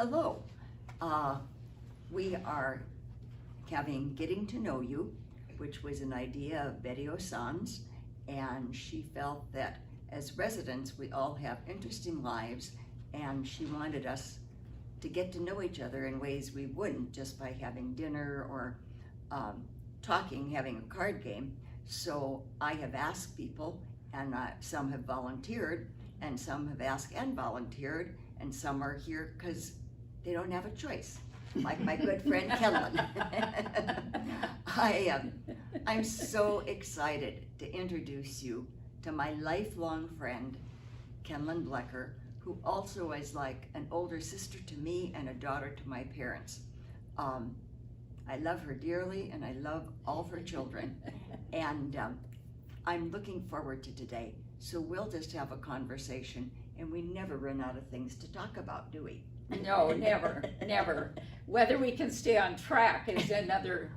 Hello. We are having Getting to Know You, which was an idea of Betty O'San's, and she felt that as residents we all have interesting lives, and she wanted us to get to know each other in ways we wouldn't just by having dinner or talking, having a card game. So I have asked people, and some have volunteered, and some have asked and volunteered, and some are here because they don't have a choice, like my good friend Kenlyn. I'm so excited to introduce you to my lifelong friend, Kenlyn Blecker, who also is like an older sister to me and a daughter to my parents. I love her dearly, and I love all of her children, and I'm looking forward to today. So we'll just have a conversation, and we never run out of things to talk about, do we? No, never, never. Whether we can stay on track is another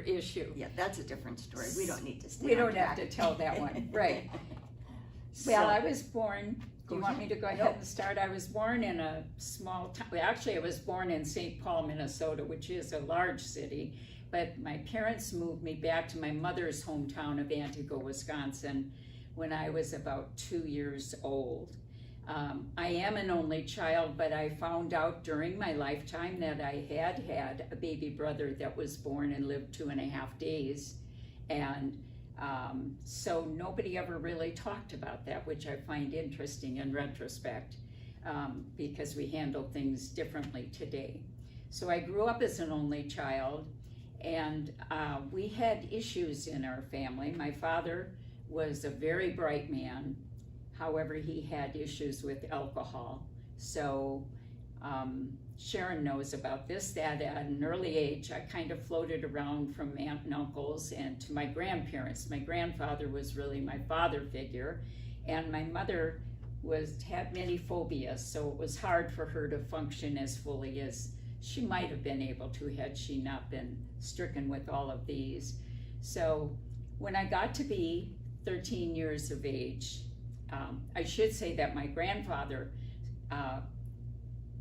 issue. Yeah, that's a different story. We don't need to stay We on don't track. have to tell that one, right. So, Well, I was born, do you Go want me to go ahead and start? I was born in a small town. Well, actually, I was born in St. Paul, Minnesota, which is a large city, but my parents moved me back to my mother's hometown of Antigo, Wisconsin, when I was about 2 years old. I am an only child, but I found out during my lifetime that I had a baby brother that was born and lived 2.5 days. And so nobody ever really talked about that, which I find interesting in retrospect, because we handle things differently today. So I grew up as an only child, and we had issues in our family. My father was a very bright man. However, he had issues with alcohol. So Sharon knows about this, that at an early age, I kind of floated around from aunt and uncles and to my grandparents. My grandfather was really my father figure, and my mother had many phobias, so it was hard for her to function as fully as she might have been able to had she not been stricken with all of these. So when I got to be 13 years of age, I should say that my grandfather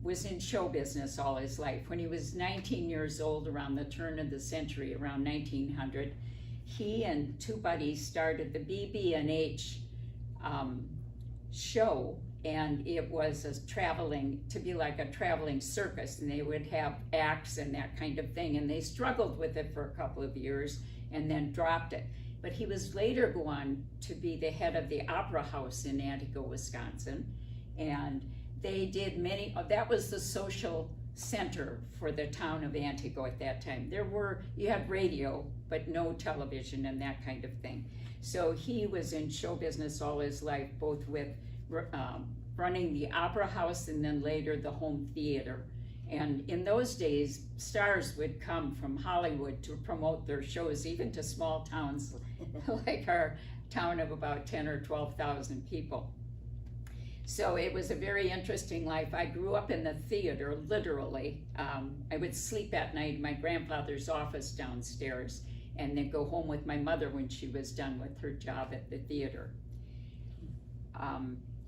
was in show business all his life. When he was 19 years old, around the turn of the century, around 1900, he and two buddies started the BB&H show, and it was to be like a traveling circus, and they would have acts and that kind of thing, and they struggled with it for a couple of years and then dropped it. But he was later go on to be the head of the Opera House in Antigo, Wisconsin, and they did that was the social center for the town of Antigo at that time. You had radio, but no television and that kind of thing. So he was in show business all his life, both with running the Opera House and then later the home theater. And in those days, stars would come from Hollywood to promote their shows, even to small towns like our town of about 10 or 12,000 people. So it was a very interesting life. I grew up in the theater, literally. I would sleep at night in my grandfather's office downstairs, and then go home with my mother when she was done with her job at the theater.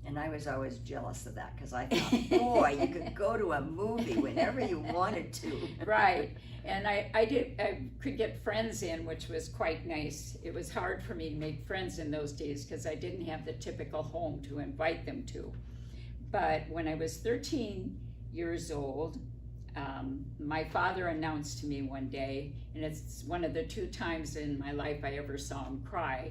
And I was always jealous of that, because I thought, boy, you could go to a movie whenever you wanted to. Right, and I could get friends in, which was quite nice. It was hard for me to make friends in those days because I didn't have the typical home to invite them to. But when I was 13 years old, my father announced to me one day, and it's one of the 2 times in my life I ever saw him cry.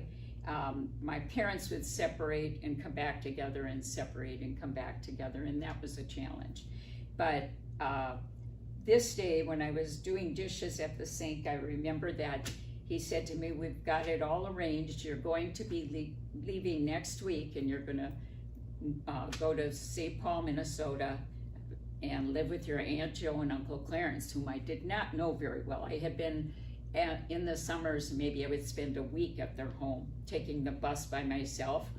My parents would separate and come back together, and separate and come back together, and that was a challenge. But this day, when I was doing dishes at the sink, I remember that he said to me, "We've got it all arranged. You're going to be leaving next week, and you're going to go to St. Paul, Minnesota, and live with your Aunt Jo and Uncle Clarence," whom I did not know very well. I had been in the summers, maybe I would spend a week at their home, taking the bus by myself,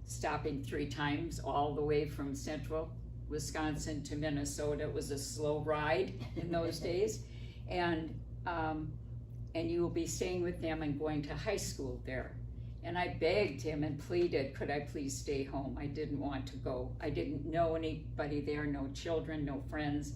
stopping 3 times all the way from central Wisconsin to Minnesota. It was a slow ride in those days. And you will be staying with them and going to high school there. And I begged him and pleaded, could I please stay home? I didn't want to go. I didn't know anybody there, no children, no friends.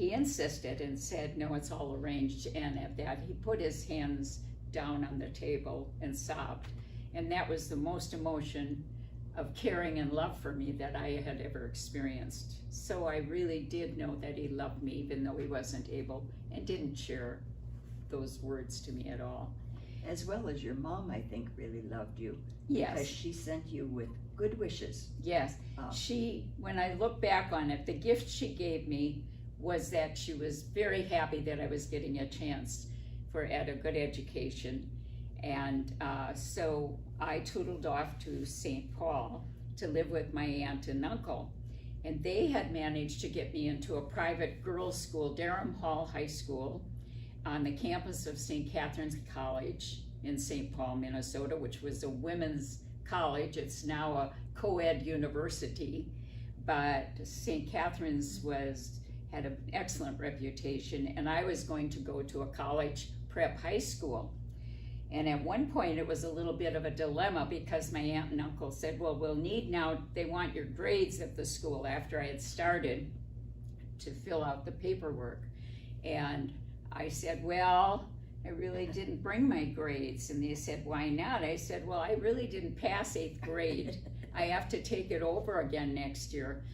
he insisted and said, no, it's all arranged. And at that, he put his hands down on the table and sobbed. And that was the most emotion of caring and love for me that I had ever experienced. So I really did know that he loved me, even though he wasn't able and didn't share those words to me at all. As well as your mom, I think, really loved you. Yes. Because she sent you with good wishes. Yes. When I look back on it, the gift she gave me was that she was very happy that I was getting a chance at a good education. And so I tootled off to St. Paul to live with my aunt and uncle. And they had managed to get me into a private girls' school, Durham Hall High School, on the campus of St. Catherine's College in St. Paul, Minnesota, which was a women's college. It's now a co-ed university, but St. Catherine's had an excellent reputation, and I was going to go to a college prep high school. And at one point it was a little bit of a dilemma because my aunt and uncle said, well, they want your grades at the school after I had started to fill out the paperwork. And I said, well, I really didn't bring my grades. And they said, why not? I said, well, I really didn't pass 8th grade. I have to take it over again next year.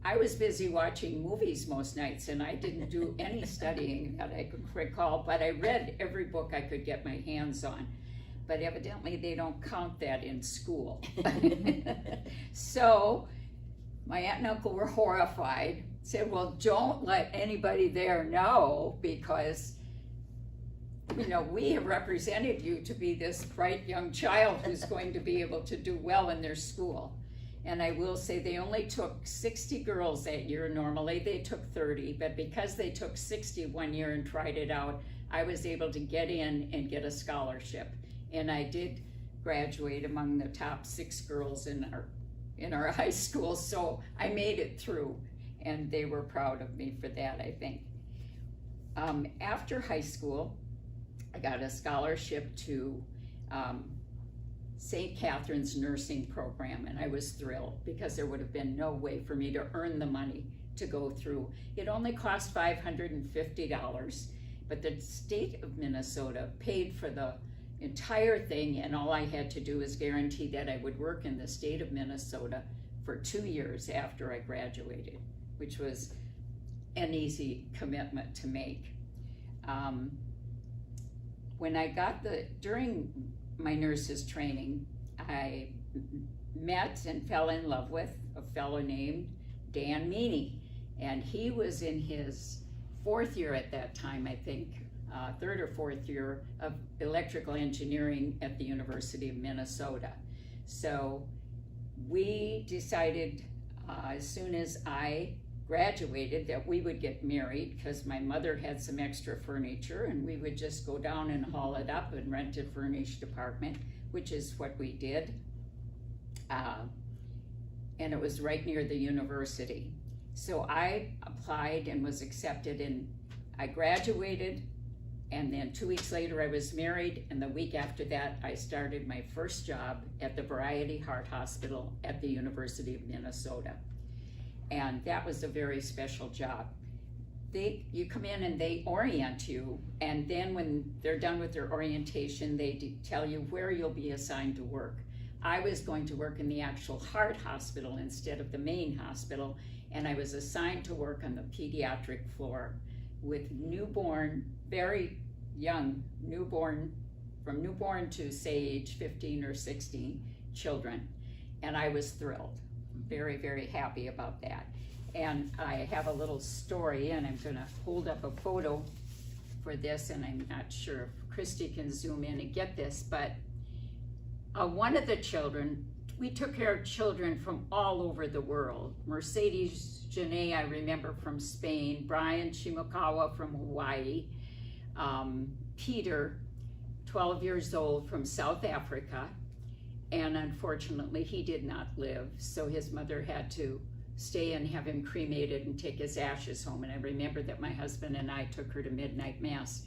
I was busy watching movies most nights, and I didn't do any studying that I could recall, but I read every book I could get my hands on. But evidently they don't count that in school. So my aunt and uncle were horrified, said, well, don't let anybody there know, because we have represented you to be this bright young child who's going to be able to do well in their school. And I will say they only took 60 girls that year. Normally they took 30, but because they took 60 one year and tried it out, I was able to get in and get a scholarship. And I did graduate among the top 6 girls in our high school, so I made it through, and they were proud of me for that, I think. After high school, I got a scholarship to St. Catherine's nursing program, and I was thrilled because there would have been no way for me to earn the money to go through. It only cost $550, but the state of Minnesota paid for the entire thing, and all I had to do was guarantee that I would work in the state of Minnesota for 2 years after I graduated, which was an easy commitment to make. During my nurse's training, I met and fell in love with a fellow named Dan Meany, and he was in his 4th year at that time, I think, 3rd or 4th year of electrical engineering at the University of Minnesota. So we decided as soon as I graduated that we would get married, because my mother had some extra furniture and we would just go down and haul it up and rent a furnished apartment, which is what we did. And it was right near the university. So I applied and was accepted, and I graduated, and then 2 weeks later I was married, and the week after that I started my first job at the Variety Heart Hospital at the University of Minnesota. And that was a very special job. You come in and they orient you, and then when they're done with their orientation, they tell you where you'll be assigned to work. I was going to work in the actual heart hospital instead of the main hospital, and I was assigned to work on the pediatric floor with newborn, very young, from newborn to say age 15 or 16 children. And I was thrilled, very, very happy about that. And I have a little story, and I'm gonna hold up a photo for this, and I'm not sure if Christy can zoom in and get this, but one of the children, we took care of children from all over the world. Mercedes Janae, I remember, from Spain, Brian Shimokawa from Hawaii, Peter, 12 years old, from South Africa, and unfortunately he did not live, so his mother had to stay and have him cremated and take his ashes home. And I remember that my husband and I took her to midnight mass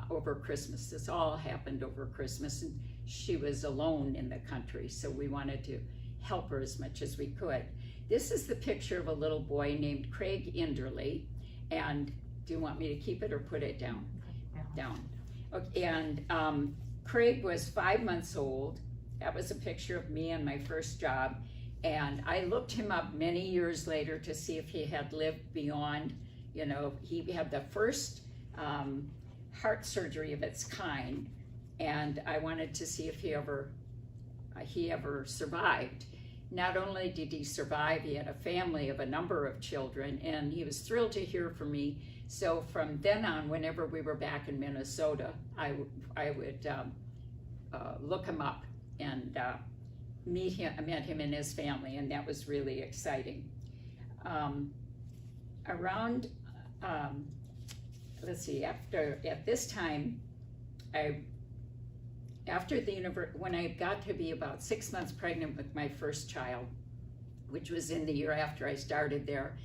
over Christmas. This all happened over Christmas, and she was alone in the country, so we wanted to help her as much as we could. This is the picture of a little boy named Craig Inderley, And do you want me to keep it or put it down? Down. Okay, and Craig was 5 months old. That was a picture of me on my first job. And I looked him up many years later to see if he had lived beyond, you know, he had the first heart surgery of its kind. And I wanted to see if he ever survived. Not only did he survive, he had a family of a number of children, and he was thrilled to hear from me. So from then on, whenever we were back in Minnesota, I would look him up and meet him. I met him and his family, and that was really exciting. Let's see, at this time, when I got to be about 6 months pregnant with my first child, which was in the year after I started there,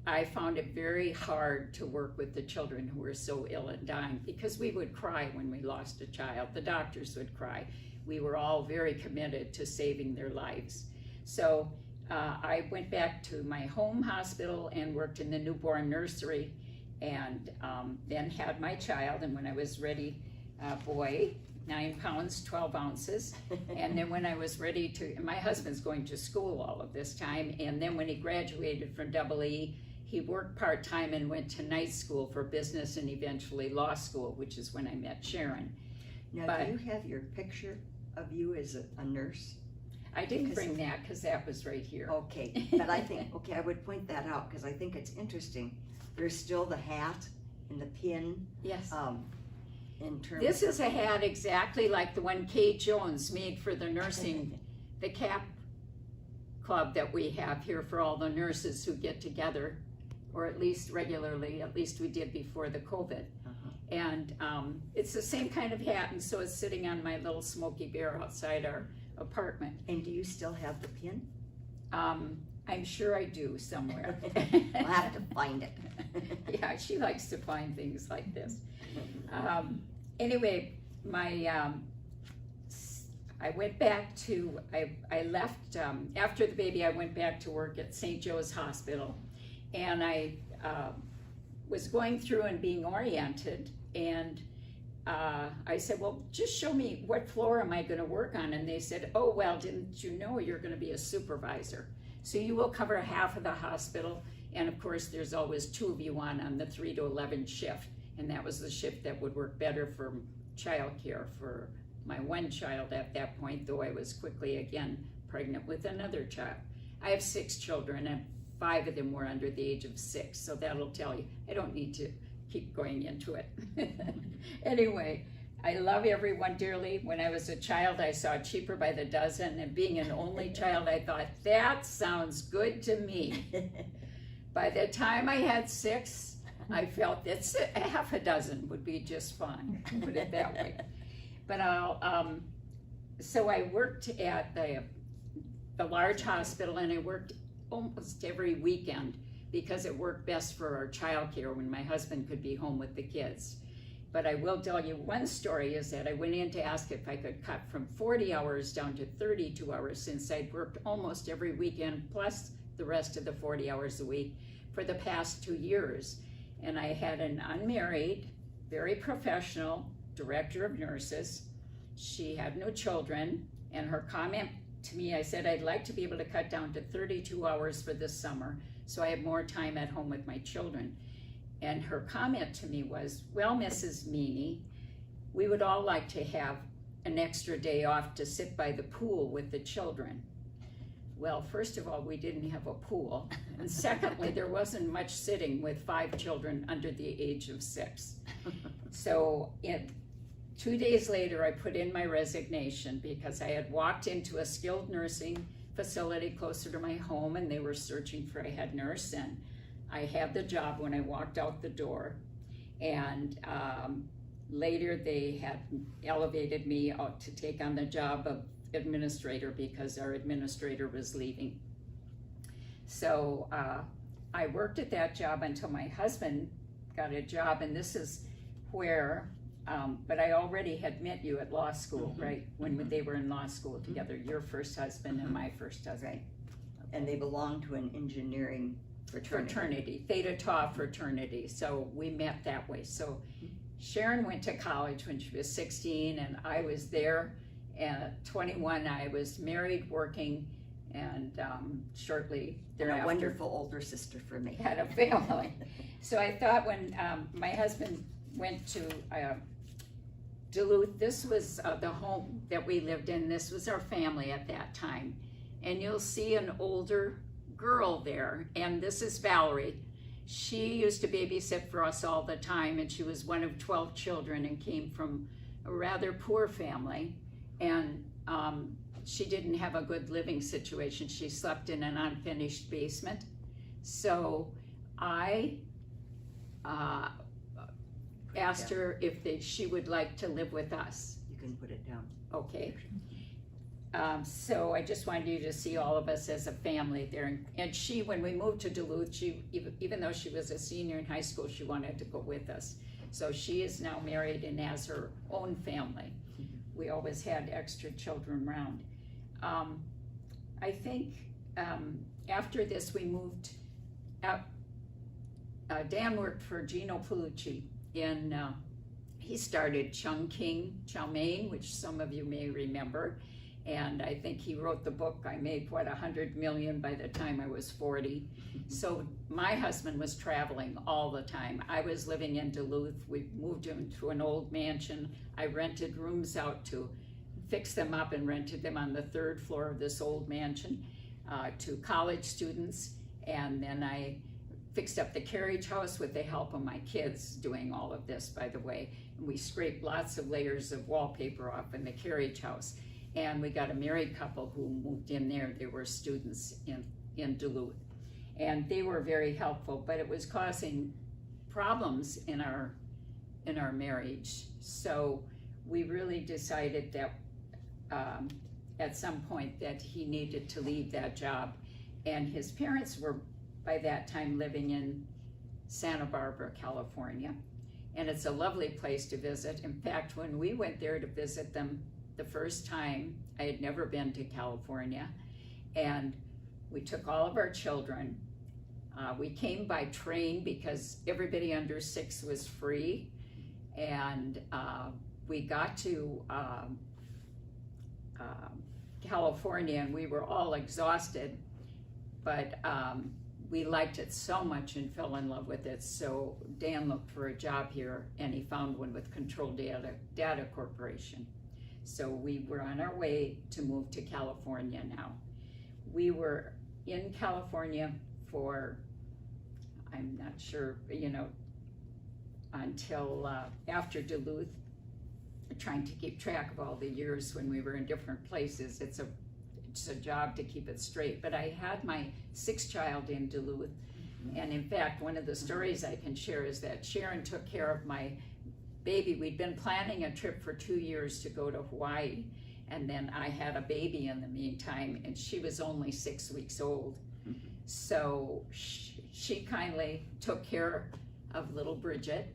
I found it very hard to work with the children who were so ill and dying, because we would cry when we lost a child. The doctors would cry. We were all very committed to saving their lives. So I went back to my home hospital and worked in the newborn nursery, and then had my child. And when I was ready, boy, 9 pounds, 12 ounces. And then when I was ready to, my husband's going to school all of this time. And then when he graduated from EE, he worked part-time and went to night school for business and eventually law school, which is when I met Sharon. Now, do you have your picture of you as a nurse? I didn't bring that because that was right here. Okay, but I think, okay, I would point that out because I think it's interesting. There's still the hat and the pin. Yes. In terms This is a hat exactly like the one Kay Jones made for the nursing, the CAP club that we have here for all the nurses who get together, or at least regularly, at least we did before the COVID. And it's the same kind of hat, and so it's sitting on my little Smoky Bear outside our apartment. And do you still have the pin? I'm sure I do somewhere. I'll have to find it. Yeah, she likes to find things like this. Anyway, I went back to, I left, after the baby, I went back to work at St. Joe's Hospital, and I was going through and being oriented, and I said, well, just show me what floor am I going to work on? And they said, oh, well, didn't you know you're going to be a supervisor? So you will cover half of the hospital, and of course there's always 2 of you on the 3 to 11 shift, and that was the shift that would work better for childcare for my one child at that point, though I was quickly again pregnant with another child. I have 6 children, and 5 of them were under the age of 6, so that'll tell you. I don't need to keep going into it. Anyway, I love everyone dearly. When I was a child, I saw Cheaper by the Dozen, and being an only child, I thought, that sounds good to me. By the time I had 6, I felt that half a dozen would be just fine, put it that way. But so I worked at the large hospital, and I worked almost every weekend because it worked best for our childcare when my husband could be home with the kids. But I will tell you one story is that I went in to ask if I could cut from 40 hours down to 32 hours since I'd worked almost every weekend plus the rest of the 40 hours a week for the past 2 years. And I had an unmarried, very professional director of nurses. She had no children, and her comment to me, I said, I'd like to be able to cut down to 32 hours for this summer so I have more time at home with my children. And her comment to me was, well, Mrs. Meany, we would all like to have an extra day off to sit by the pool with the children. Well, first of all, we didn't have a pool. And secondly, there wasn't much sitting with 5 children under the age of 6. So 2 days later, I put in my resignation because I had walked into a skilled nursing facility closer to my home, and they were searching for a head nurse, and I had the job when I walked out the door. And later they had elevated me out to take on the job of administrator because our administrator was leaving. So I worked at that job until my husband got a job, and this is where, but I already had met you at law school, right? When they were in law school together, your first husband and my first husband. Right. And they belong to an engineering fraternity, Theta Tau fraternity. So we met that way. So Sharon went to college when she was 16, and I was there. At 21, I was married, working, and shortly And thereafter, a wonderful older sister for me. had a family. So I thought when my husband went to Duluth, this was the home that we lived in. This was our family at that time. And you'll see an older girl there, and this is Valerie. She used to babysit for us all the time, and she was one of 12 children and came from a rather poor family. And she didn't have a good living situation. She slept in an unfinished basement. So I asked her if she would like to live with us. You can put it down. Okay. So I just wanted you to see all of us as a family there. And she, when we moved to Duluth, she, even though she was a senior in high school, she wanted to go with us. So she is now married and has her own family. We always had extra children around. I think after this we moved out. Dan worked for Gino Palucci he started Chungking Chow Mein, which some of you may remember. And I think he wrote the book, I made what, 100 million by the time I was 40. So my husband was traveling all the time. I was living in Duluth. We moved into an old mansion. I rented rooms out to fix them up and rented them on the 3rd floor of this old mansion to college students. And then I fixed up the carriage house with the help of my kids doing all of this, by the way. And we scraped lots of layers of wallpaper off in the carriage house. And we got a married couple who moved in there. They were students in Duluth. And they were very helpful, but it was causing problems in our marriage. So we really decided that at some point that he needed to leave that job. And his parents were by that time living in Santa Barbara, California. And it's a lovely place to visit. In fact, when we went there to visit them the first time, I had never been to California, and we took all of our children. We came by train because everybody under 6 was free, and we got to California, and we were all exhausted, but we liked it so much and fell in love with it. So Dan looked for a job here, and he found one with Control Data Corporation. So we were on our way to move to California now. We were in California for, I'm not sure, until after Duluth, trying to keep track of all the years when we were in different places. It's a job to keep it straight. But I had my 6th child in Duluth. And in fact, one of the stories I can share is that Sharon took care of my baby. We'd been planning a trip for 2 years to go to Hawaii, and then I had a baby in the meantime, and she was only 6 weeks old. So she kindly took care of little Bridget,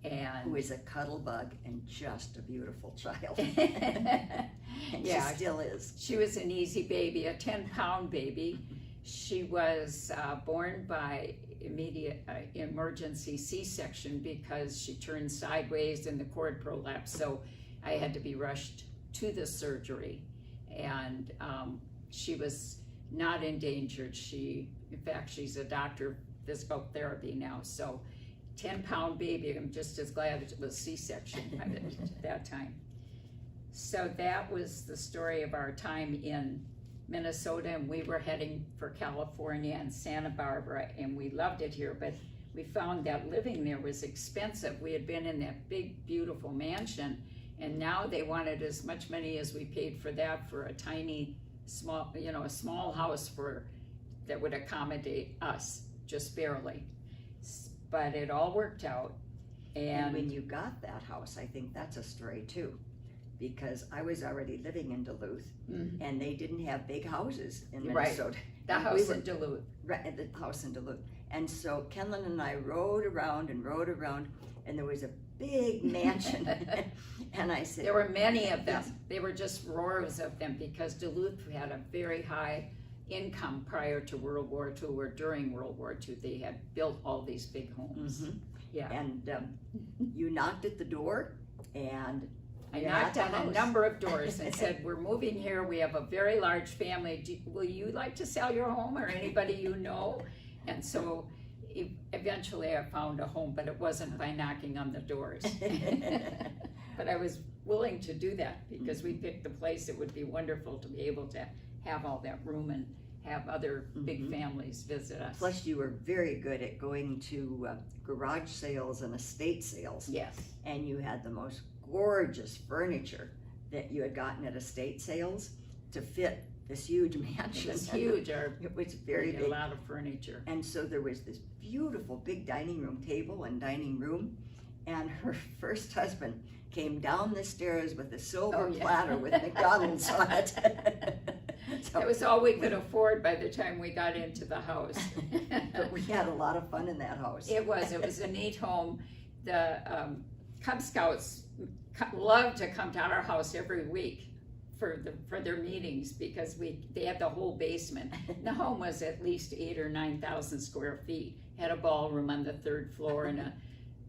and who is a cuddle bug and just a beautiful child. And yeah, she still is. She was an easy baby, a 10-pound baby. She was born by immediate emergency C-section because she turned sideways and the cord prolapsed. So I had to be rushed to the surgery, and she was not endangered. In fact, she's a doctor of physical therapy now. So 10-pound baby, I'm just as glad it was C-section at that time. So that was the story of our time in Minnesota, and we were heading for California and Santa Barbara, and we loved it here, but we found that living there was expensive. We had been in that big, beautiful mansion, and now they wanted as much money as we paid for that for a tiny, a small house that would accommodate us, just barely. But it all worked out. And when you got that house, I think that's a story too, because I was already living in Duluth, and they didn't have big houses in Minnesota. The house in Duluth. Right, the house in Duluth. And so Kenlyn and I rode around, and there was a big mansion. And I said, there were many of them. They were just rows of them because Duluth had a very high income prior to World War II or during World War II. They had built all these big homes. Yeah. And you knocked at the door, and I knocked on a number of doors and said, we're moving here, we have a very large family, will you like to sell your home, or anybody you know? And so eventually I found a home, but it wasn't by knocking on the doors. But I was willing to do that because we picked the place. It would be wonderful to be able to have all that room and have other big families visit us. Plus, you were very good at going to garage sales and estate sales. Yes. And you had the most gorgeous furniture that you had gotten at estate sales to fit this huge mansion. It was huge. It was very big. A lot of furniture. And so there was this beautiful big dining room table and dining room, and her first husband came down the stairs with a silver platter with McDonald's on it. So, that was all we could afford by the time we got into the house. But we had a lot of fun in that house. It was a neat home. The Cub Scouts loved to come to our house every week for their meetings because they had the whole basement. The home was at least 8,000 or 9,000 square feet. Had a ballroom on the 3rd floor and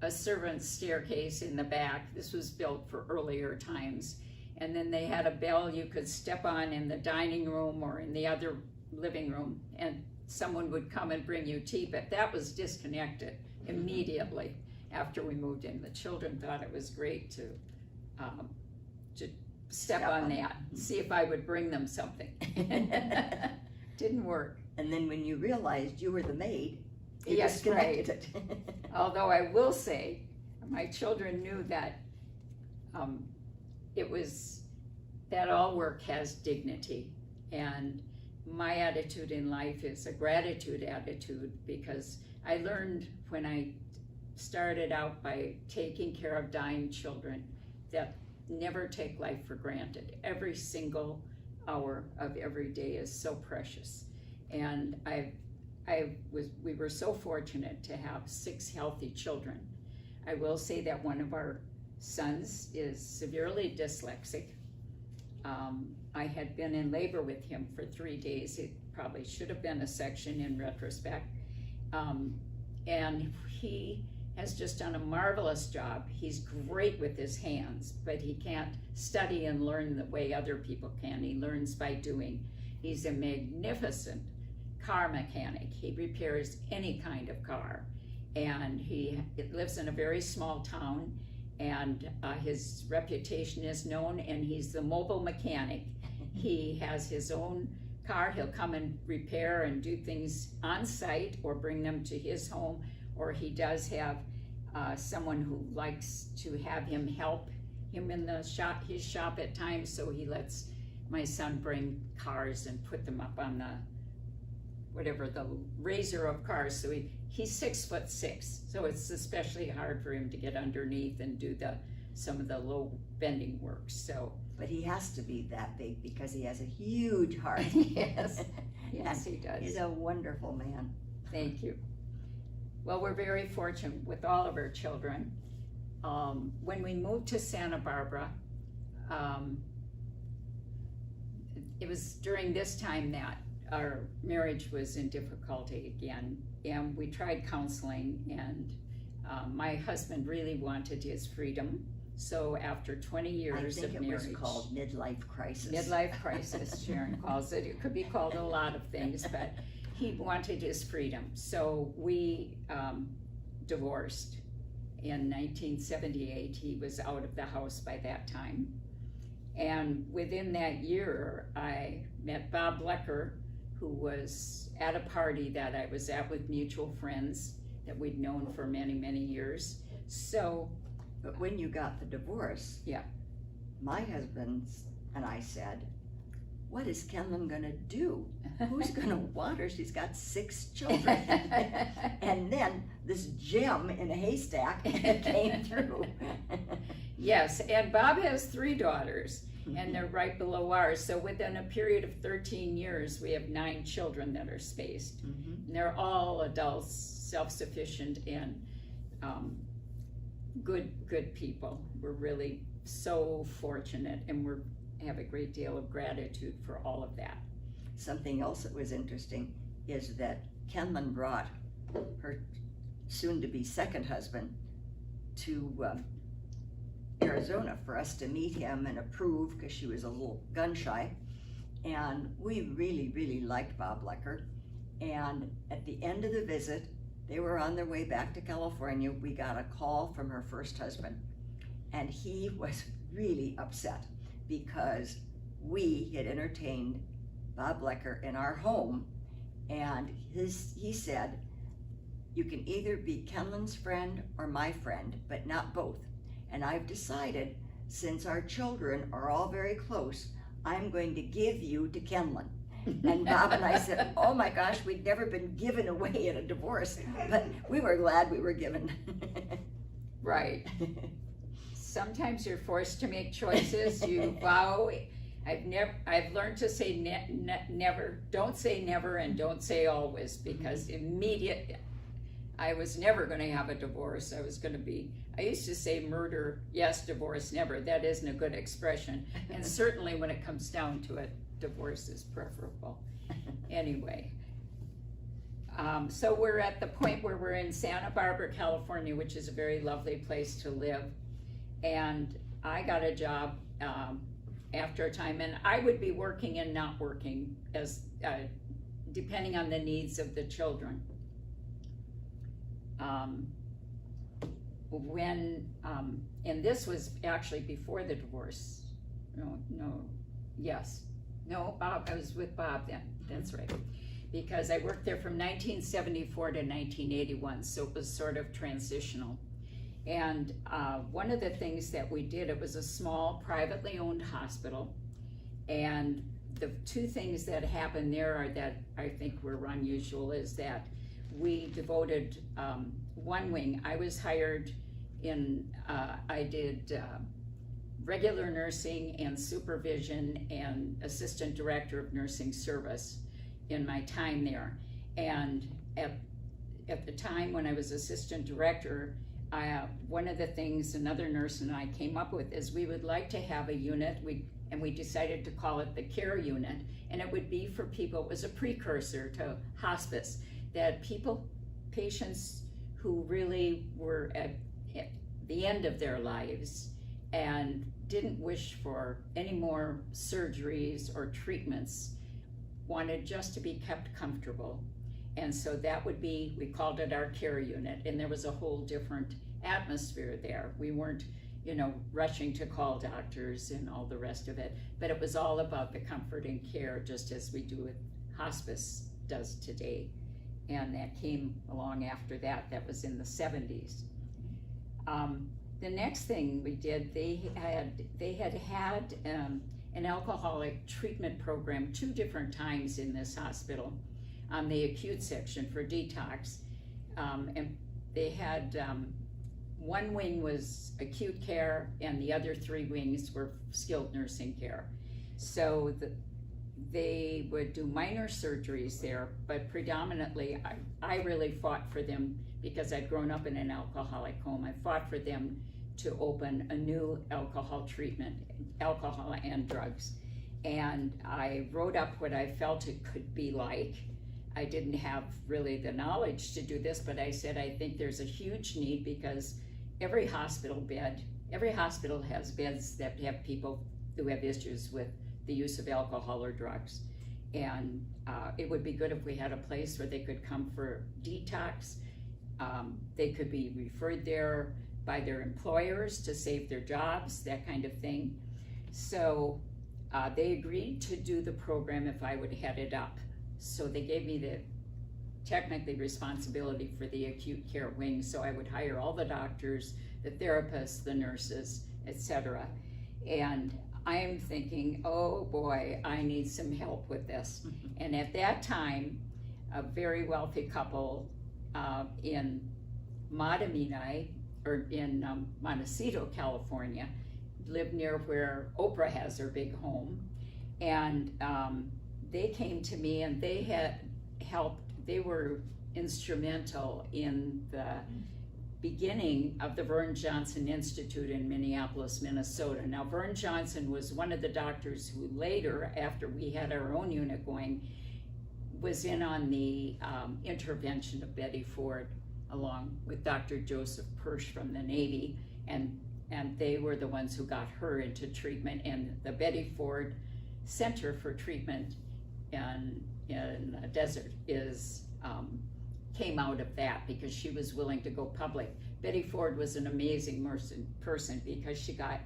a servant's staircase in the back. This was built for earlier times. And then they had a bell you could step on in the dining room or in the other living room, and someone would come and bring you tea, but that was disconnected immediately after we moved in. The children thought it was great to step on that, see if I would bring them something. Didn't work. And then when you realized you were the maid, you yes, disconnected it. Although I will say, my children knew that it was that all work has dignity, and my attitude in life is a gratitude attitude, because I learned when I started out by taking care of dying children that never take life for granted. Every single hour of every day is so precious, and we were so fortunate to have 6 healthy children. I will say that one of our sons is severely dyslexic. I had been in labor with him for 3 days. It probably should have been a section in retrospect. And he has just done a marvelous job. He's great with his hands, but he can't study and learn the way other people can. He learns by doing. He's a magnificent car mechanic. He repairs any kind of car. And he lives in a very small town, and his reputation is known, and he's the mobile mechanic. He has his own car. He'll come and repair and do things on site or bring them to his home, or he does have someone who likes to have him help him in the shop, his shop at times, so he lets my son bring cars and put them up on the raiser of cars. So he's 6'6", so it's especially hard for him to get underneath and do some of the low bending works. So, but he has to be that big because he has a huge heart. Yes, yes, he does. He's a wonderful man. Thank you. Well, we're very fortunate with all of our children. When we moved to Santa Barbara, it was during this time that our marriage was in difficulty again, and we tried counseling, and my husband really wanted his freedom. So after 20 years of marriage. I think it was called midlife crisis. Midlife crisis, Sharon calls it. It could be called a lot of things, but he wanted his freedom. So we divorced in 1978. He was out of the house by that time. And within that year, I met Bob Blecker, who was at a party that I was at with mutual friends that we'd known for many, many years. So, but when you got the divorce, yeah, my husband and I said, what is Kenlyn gonna do? Who's gonna want her? She's got 6 children. And then this gem in a haystack came through. Yes, and Bob has 3 daughters, and they're right below ours. So within a period of 13 years, we have 9 children that are spaced. And they're all adults, self-sufficient, and good people. We're really so fortunate, and we have a great deal of gratitude for all of that. something else that was interesting is that Kenlyn brought her soon-to-be second husband to Arizona for us to meet him and approve, because she was a little gun shy. And we really, really liked Bob Blecker. And at the end of the visit, they were on their way back to California. We got a call from her first husband, and he was really upset because we had entertained Bob Blecker in our home, and he said, "You can either be Kenlyn's friend or my friend, but not both. And I've decided, since our children are all very close, I'm going to give you to Kenlyn." And Bob and I said, "Oh my gosh, we'd never been given away in a divorce," but we were glad we were given. Right. Sometimes you're forced to make choices. You vow. I've learned to say never. Don't say never, and don't say always, because I was never going to have a divorce. I used to say murder, yes, divorce, never. That isn't a good expression. And certainly when it comes down to it, divorce is preferable. Anyway, so we're at the point where we're in Santa Barbara, California, which is a very lovely place to live. And I got a job after a time, and I would be working and not working, as depending on the needs of the children. And this was actually before the divorce. Bob, I was with Bob then, that's right. Because I worked there from 1974 to 1981, so it was sort of transitional. And one of the things that we did, it was a small privately owned hospital, and the two things that happened there are that I think were unusual is that we devoted one wing. I was hired I did regular nursing and supervision and assistant director of nursing service in my time there. And at the time when I was assistant director, one of the things another nurse and I came up with is we would like to have a unit, and we decided to call it the care unit, and it would be for people, it was a precursor to hospice, that patients who really were at the end of their lives and didn't wish for any more surgeries or treatments, wanted just to be kept comfortable. And so that would be, we called it our care unit, and there was a whole different atmosphere there. We weren't, rushing to call doctors and all the rest of it, but it was all about the comfort and care, just as we do with hospice does today. And that came along after that. That was in the 70s. The next thing we did, they had an alcoholic treatment program 2 different times in this hospital on the acute section for detox. And they had one wing was acute care, and the other 3 wings were skilled nursing care. So they would do minor surgeries there, but predominantly I really fought for them because I'd grown up in an alcoholic home. I fought for them to open a new alcohol treatment, alcohol and drugs. And I wrote up what I felt it could be like. I didn't have really the knowledge to do this, but I said, I think there's a huge need because every hospital has beds that have people who have issues with the use of alcohol or drugs. And it would be good if we had a place where they could come for detox. They could be referred there by their employers to save their jobs, that kind of thing. So they agreed to do the program if I would head it up. So they gave me the technically responsibility for the acute care wing, so I would hire all the doctors, the therapists, the nurses, etc. And I'm thinking, oh boy, I need some help with this. And at that time, a very wealthy couple in Matamini, or in Montecito, California, lived near where Oprah has her big home. And they came to me, and they had helped, they were instrumental in the beginning of the Vern Johnson Institute in Minneapolis, Minnesota. Now, Vern Johnson was one of the doctors who later, after we had our own unit going, was in on the intervention of Betty Ford, along with Dr. Joseph Persh from the Navy, and they were the ones who got her into treatment. And the Betty Ford Center for Treatment in the desert came out of that because she was willing to go public. Betty Ford was an amazing person because she got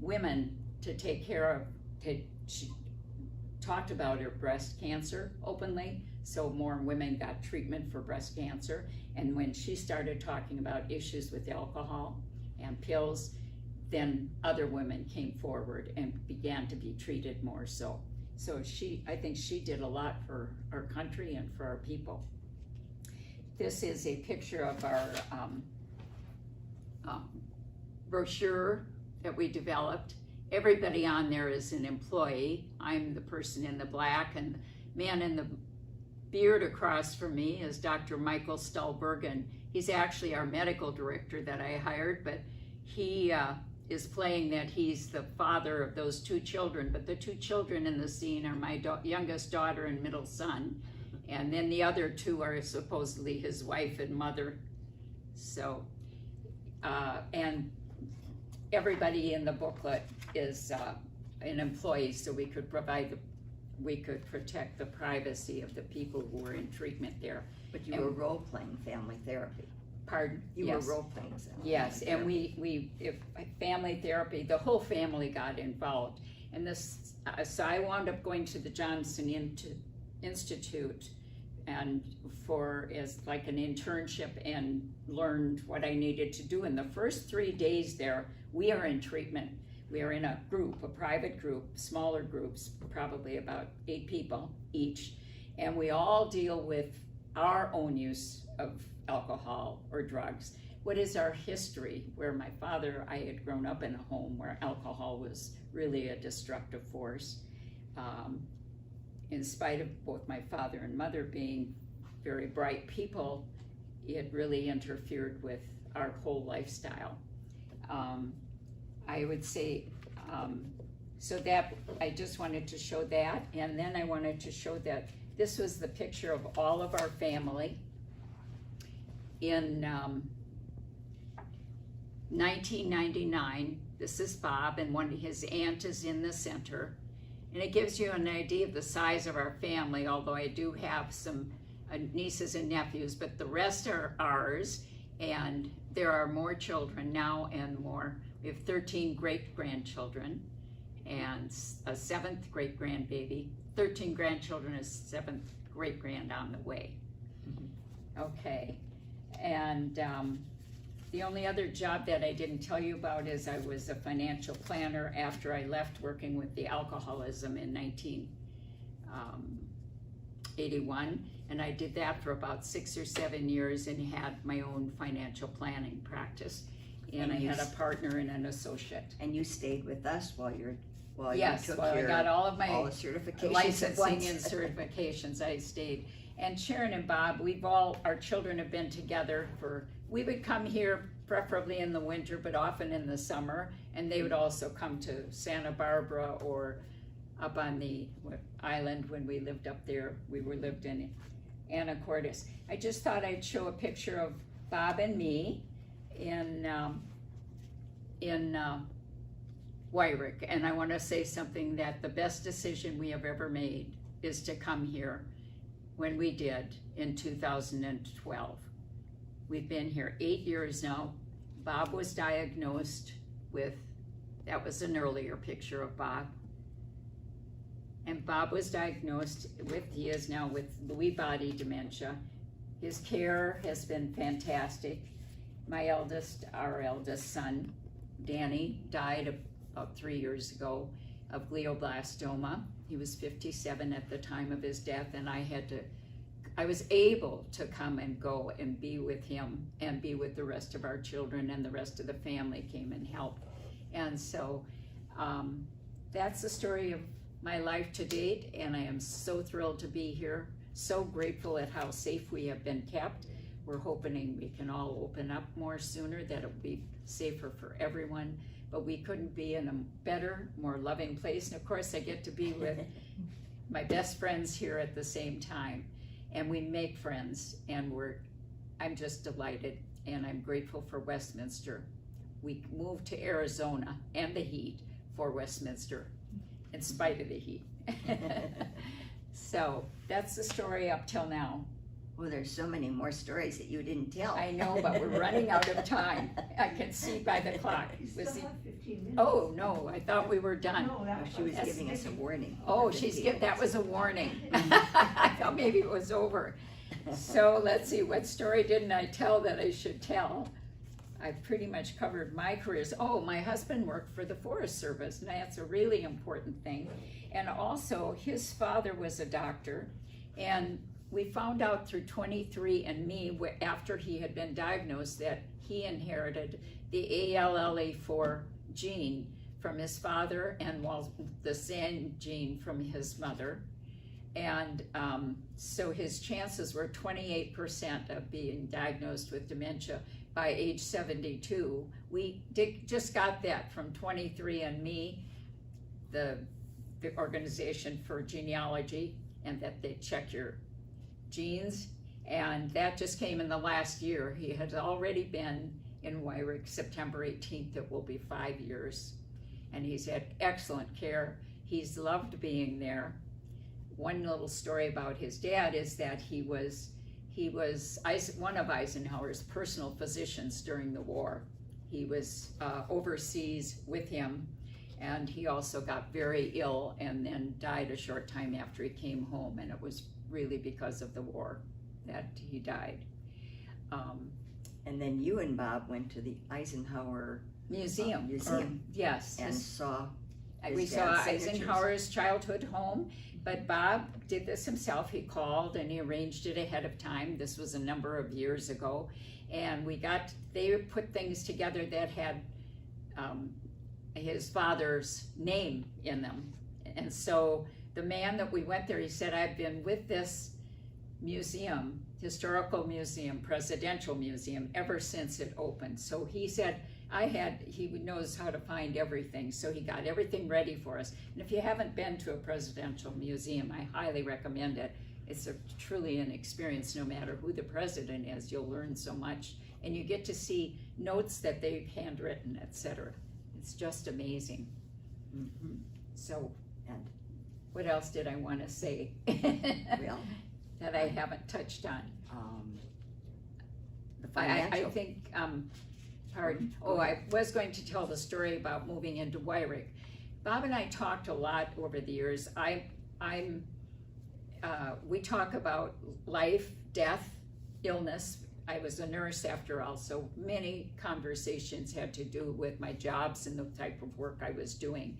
women to take care of, she talked about her breast cancer openly, so more women got treatment for breast cancer. And when she started talking about issues with alcohol and pills, then other women came forward and began to be treated more so. So I think she did a lot for our country and for our people. This is a picture of our brochure that we developed. Everybody on there is an employee. I'm the person in the black, and the man in the beard across from me is Dr. Michael Stolberg, and he's actually our medical director that I hired, but he is playing that he's the father of those two children, but the two children in the scene are my youngest daughter and middle son, and then the other two are supposedly his wife and mother. So, and everybody in the booklet is an employee, so we could protect the privacy of the people who were in treatment there. But you were role-playing family therapy. Pardon? You Yes. were role-playing family Yes, and therapy. if family therapy, the whole family got involved. And this, so I wound up going to the Johnson Institute and as like an internship, and learned what I needed to do. In the first 3 days there, we are in treatment. We are in a group, a private group, smaller groups, probably about 8 people each. And we all deal with our own use of alcohol or drugs. What is our history? Where my father, I had grown up in a home where alcohol was really a destructive force. In spite of both my father and mother being very bright people, it really interfered with our whole lifestyle. I would say, so that, I just wanted to show that, and then I wanted to show that this was the picture of all of our family in 1999. This is Bob, and his aunt is in the center. And it gives you an idea of the size of our family, although I do have some nieces and nephews, but the rest are ours, and there are more children now and more. We have 13 great-grandchildren and a 7th great-grandbaby, 13 grandchildren, a 7th great-grand on the way. Okay, and the only other job that I didn't tell you about is I was a financial planner after I left working with the alcoholism in 1981, and I did that for about 6 or 7 years and had my own financial planning practice. And I had a partner and an associate. And you stayed with us while you took I got all of my all the certifications licensing and certifications. I stayed. And Sharon and Bob, our children have been together we would come here preferably in the winter, but often in the summer, and they would also come to Santa Barbara or up on the island when we lived up there. We lived in Anacortes. I just thought I'd show a picture of Bob and me in Wyrick, and I want to say something, that the best decision we have ever made is to come here when we did in 2012. We've been here 8 years now. Bob was diagnosed with, that was an earlier picture of Bob. And Bob was diagnosed he is now with Lewy body dementia. His care has been fantastic. Our eldest son, Danny, died about 3 years ago of glioblastoma. He was 57 at the time of his death, and I was able to come and go and be with him and be with the rest of our children, and the rest of the family came and helped. And so that's the story of my life to date, and I am so thrilled to be here, so grateful at how safe we have been kept. we're hoping we can all open up more sooner, that it'll be safer for everyone. But we couldn't be in a better, more loving place. And of course, I get to be with my best friends here at the same time. And we make friends, and I'm just delighted, and I'm grateful for Westminster. We moved to Arizona and the heat for Westminster, in spite of the heat. So that's the story up till now. Well, there's so many more stories that you didn't tell. I know, but we're running out of time. I can see by the clock. You still have 15 minutes. Oh, no, I thought we were done. No, that She was that's giving us a taking- warning. Oh, that was a warning. I thought maybe it was over. So let's see, what story didn't I tell that I should tell? I've pretty much covered my careers. Oh, my husband worked for the Forest Service, and that's a really important thing. And also, his father was a doctor, and we found out through 23andMe, after he had been diagnosed, that he inherited the ALLA4 gene from his father, and the same gene from his mother. And so his chances were 28% of being diagnosed with dementia by age 72. We just got that from 23andMe, the organization for genealogy, and that they check your genes. And that just came in the last year. He had already been in Wyrick. September 18th, it will be 5 years. And he's had excellent care. He's loved being there. One little story about his dad is that he was one of Eisenhower's personal physicians during the war. He was overseas with him, and he also got very ill and then died a short time after he came home, and it was really because of the war that he died. And then you and Bob went to the Eisenhower Museum. Museum. Yes. And saw We his saw dad's signatures. Eisenhower's childhood home, but Bob did this himself. He called and he arranged it ahead of time. This was a number of years ago, and they put things together that had his father's name in them. And so the man that we went there, he said, I've been with this museum, historical museum, presidential museum, ever since it opened. So he said, he knows how to find everything, so he got everything ready for us. And if you haven't been to a presidential museum, I highly recommend it. It's truly an experience. No matter who the president is, you'll learn so much, and you get to see notes that they've handwritten, etc. It's just amazing. Mhm. So, And what else did I want to say well, that I haven't touched on? the I financial. think, pardon, Go I was going to tell the story about moving into Wyrick. Bob and I talked a lot over the years. We talk about life, death, illness. I was a nurse after all, so many conversations had to do with my jobs and the type of work I was doing.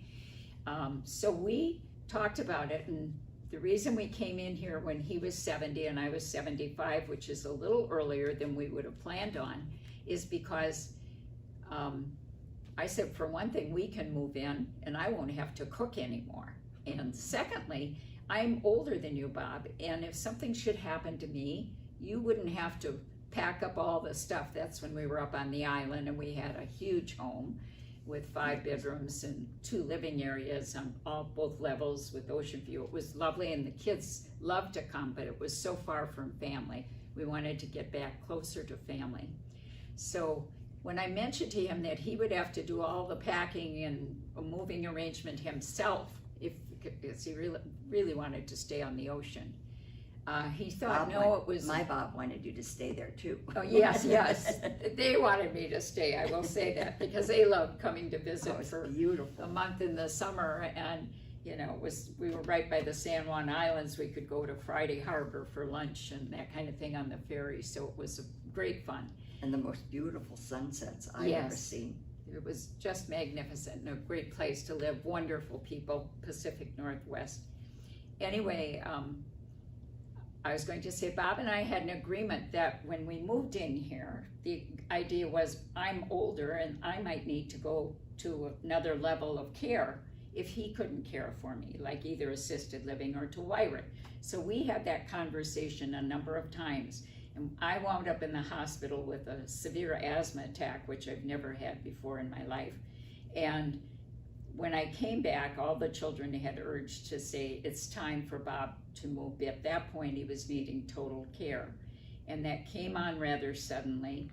So we talked about it, and the reason we came in here when he was 70 and I was 75, which is a little earlier than we would have planned on, is because I said, for one thing, we can move in and I won't have to cook anymore. And secondly, I'm older than you, Bob, and if something should happen to me, you wouldn't have to pack up all the stuff. That's when we were up on the island, and we had a huge home with 5 bedrooms and 2 living areas on both levels with ocean view. It was lovely, and the kids loved to come, but it was so far from family. We wanted to get back closer to family. So when I mentioned to him that he would have to do all the packing and a moving arrangement himself, because he really wanted to stay on the ocean, he thought, My Bob wanted you to stay there too. Oh, yes, they wanted me to stay, I will say that, because they loved coming to visit It's for beautiful. a month in the summer, and we were right by the San Juan Islands. We could go to Friday Harbor for lunch and that kind of thing on the ferry, so it was great fun. And the most beautiful sunsets I've ever seen. It was just magnificent and a great place to live. Wonderful people, Pacific Northwest. Anyway, I was going to say, Bob and I had an agreement that when we moved in here, the idea was I'm older and I might need to go to another level of care if he couldn't care for me, like either assisted living or to Wyrick. So we had that conversation a number of times. And I wound up in the hospital with a severe asthma attack, which I've never had before in my life. And when I came back, all the children had urged to say, it's time for Bob to move. At that point, he was needing total care. And that came on rather suddenly,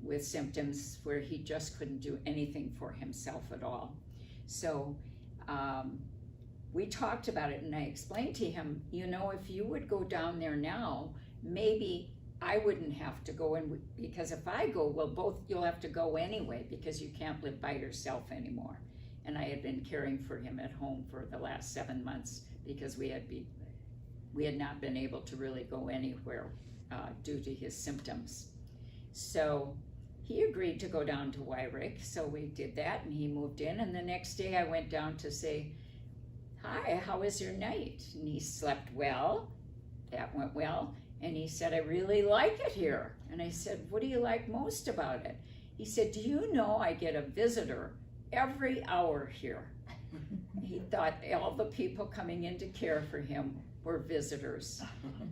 with symptoms where he just couldn't do anything for himself at all. So we talked about it, and I explained to him, you know, if you would go down there now, maybe I wouldn't have to go in, because if I go, well, you'll have to go anyway, because you can't live by yourself anymore. And I had been caring for him at home for the last 7 months, because we had not been able to really go anywhere due to his symptoms. So he agreed to go down to Wyrick, so we did that, and he moved in. And the next day I went down to say, hi, how was your night? And he slept well. That went well. And he said, I really like it here. And I said, what do you like most about it? He said, do you know I get a visitor every hour here? He thought all the people coming in to care for him were visitors.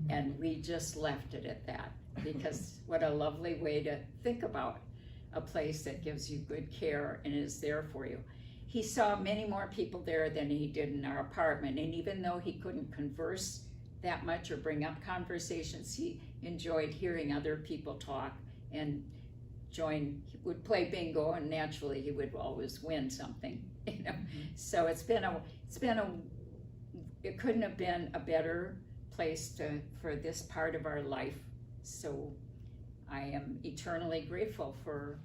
And we just left it at that, because what a lovely way to think about a place that gives you good care and is there for you. He saw many more people there than he did in our apartment, and even though he couldn't converse that much or bring up conversations, he enjoyed hearing other people talk and he would play bingo, and naturally he would always win something, you know. So it couldn't have been a better place for this part of our life. So I am eternally grateful for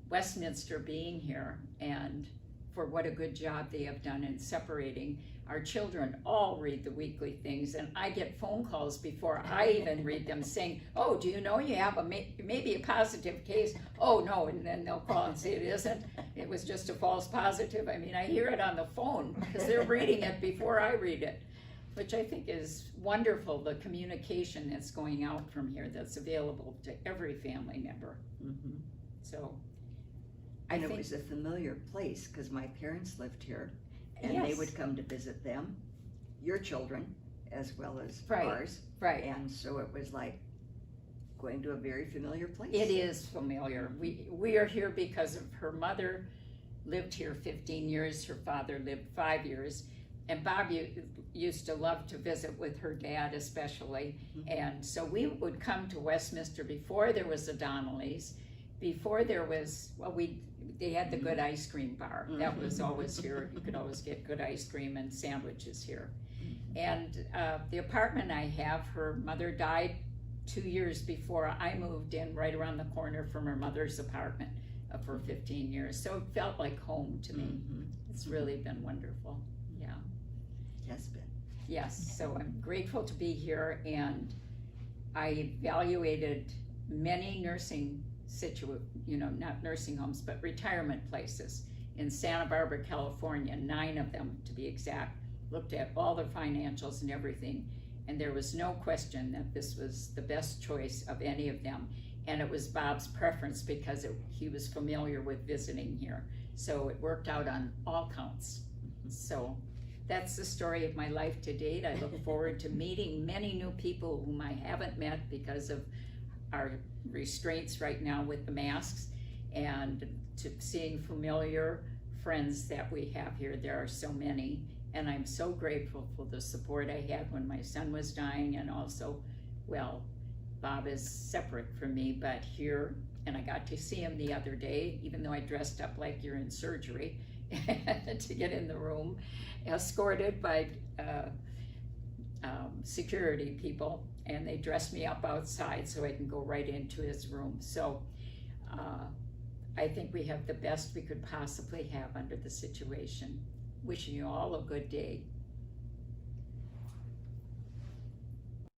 Westminster being here, and for what a good job they have done in separating. Our children all read the weekly things, and I get phone calls before I even read them saying, oh, do you know you have maybe a positive case? Oh, no, and then they'll call and say it isn't. It was just a false positive. I mean, I hear it on the phone because they're reading it before I read it, which I think is wonderful, the communication that's going out from here that's available to every family member. Mm-hmm. So, and it was a familiar place because my parents lived here, and yes, they would come to visit them, your children, as well as right, ours. right. And so it was like going to a very familiar place. It is familiar. We are here because of her mother lived here 15 years, her father lived 5 years, and Bob used to love to visit with her dad especially. Mm-hmm. And so we would come to Westminster before there was a Donnelly's, before there was, they had the good ice cream bar. That was always here. You could always get good ice cream and sandwiches here. And the apartment I have, her mother died 2 years before I moved in, right around the corner from her mother's apartment for 15 years. So it felt like home to me. Mm-hmm. It's really been wonderful. Yeah. It has been. Yes, so I'm grateful to be here, and I evaluated many not nursing homes, but retirement places in Santa Barbara, California, 9 of them to be exact, looked at all the financials and everything, and there was no question that this was the best choice of any of them. And it was Bob's preference because he was familiar with visiting here. So it worked out on all counts. So that's the story of my life to date. I look forward to meeting many new people whom I haven't met because of our restraints right now with the masks, and to seeing familiar friends that we have here. There are so many, and I'm so grateful for the support I had when my son was dying, and also, well, Bob is separate from me, but here, and I got to see him the other day, even though I dressed up like you're in surgery to get in the room, escorted by security people, and they dressed me up outside so I can go right into his room. So I think we have the best we could possibly have under the situation. Wishing you all a good day.